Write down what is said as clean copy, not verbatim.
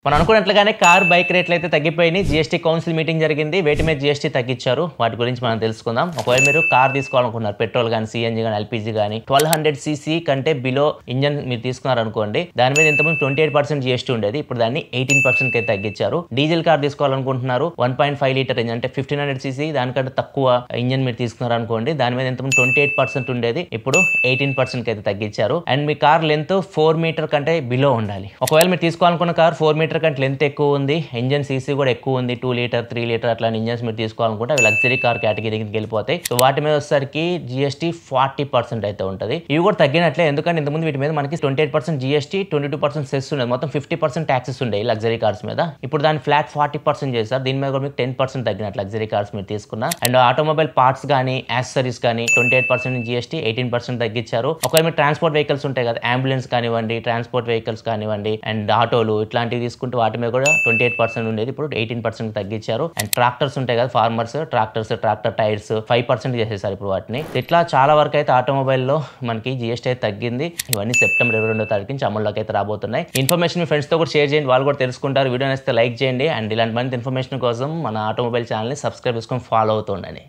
మనం అనుకున్నట్లుగానే car bike రేట్లు అయితే తగ్గిపోయినాయి. జీఎస్టీ కౌన్సిల్ మీటింగ్ జరిగింది. వేటి మీద జీఎస్టీ తగ్గించారు వాటి గురించి మనం తెలుసుకుందాం. ఒకవేళ మీరు కార్ తీసుకోవాలనుకున్నారు, పెట్రోల్ కానీ, సిఎన్జీ కానీ, ఎల్పీజీ కానీ 1200 సీసీ కంటే బిలో ఇంజన్ మీరు తీసుకున్నారనుకోండి, దాని మీద ఇంతకుముందు 28% జీఎస్టీ ఉండేది. ఇప్పుడు దాన్ని 18% కి తగ్గించారు. డీజిల్ కార్ తీసుకోవాలనుకుంటున్నారు, 1.5 లీటర్ ఇంజన్ అంటే 1500 సీసీ దానికంటే తక్కువ ఇంజన్ మీరు తీసుకున్నారనుకోండి, దాని మీద ఇంతకుముందు 28% ఉండేది, ఇప్పుడు 18% కి అయితే తగ్గించారు. అండ్ మీ కార్ లెంత్ 4 మీటర్ కంటే బిలో ఉండాలి. ఒకవేళ మీరు తీసుకోవాలనుకున్న కార్ 4 మీటర్ కంటే లెంత్ ఎక్కువ ఉంది, ఇంజన్ సీసీ కూడా ఎక్కువ ఉంది, 2 లీటర్ 3 లీటర్ అట్లా ఇంజన్స్ మీరు తీసుకోవాలనుకుంటే అవి లగ్జరీ కార్ కేటగిరీకి వెళ్ళిపోతాయి. సో వాటి మీద వచ్చేసరికి జీఎస్టీ 40% అయితే ఉంటుంది. ఇవి కూడా తగ్గినట్లే, ఎందుకంటే ఇంతకుముందు వీటి మీద మనకి 28% జీఎస్టీ, 22% సెస్ ఉండేది, మొత్తం 50% ట్యాక్సెస్ ఉండేవి లగ్జరీ కార్స్ మీద. ఇప్పుడు దాని ఫ్లాట్ 40% చేశారు. దీని మీద కూడా మీకు 10% తగ్గినట్లు లగ్జరీ కార్స్ మీరు తీసుకున్నా. అండ్ ఆటోమొబైల్ పార్ట్స్ కానీ, యాక్సెసరీస్ కానీ 28% జీఎస్టీ, 18% తగ్గించారు. ఒకవేళ మీరు ట్రాన్స్పోర్ట్ వెహికల్స్ ఉంటాయి కదా, అంబులెన్స్ కానివ్వండి, ట్రాన్స్పోర్ట్ వెహికల్స్ కానివ్వండి, అండ్ ఆటోలు ఇట్లాంటివి తీసుకుంటే వాటి మీద కూడా 28% ఉండేది, ఇప్పుడు 18% తగ్గించారు. అండ్ ట్రాక్టర్స్ ఉంటాయి కదా, ఫార్మర్స్ ట్రాక్టర్స్, ట్రాక్టర్ టైర్స్ 5% చేసేసారు ఇప్పుడు వాటిని. ఇట్లా చాలా వరకు అయితే ఆటోమొబైల్లో మనకి జీఎస్టీ అయితే తగ్గింది. ఇవన్నీ సెప్టెంబర్ 22వ తారీఖు నుంచి అమల్లోకి అయితే రాబోతున్నాయి. ఇన్ఫర్మేషన్ మీ ఫ్రెండ్స్ తో కూడా షేర్ చేయండి, వాళ్ళు కూడా తెలుసుకుంటారు. వీడియో నచ్చితే లైక్ చేయండి. అండ్ ఇలాంటి మంచి ఇన్ఫర్మేషన్ కోసం మన ఆటోమొబైల్ ఛానల్ని సబ్స్క్రైబ్ చేసుకొని ఫాలో అవుతుండండి.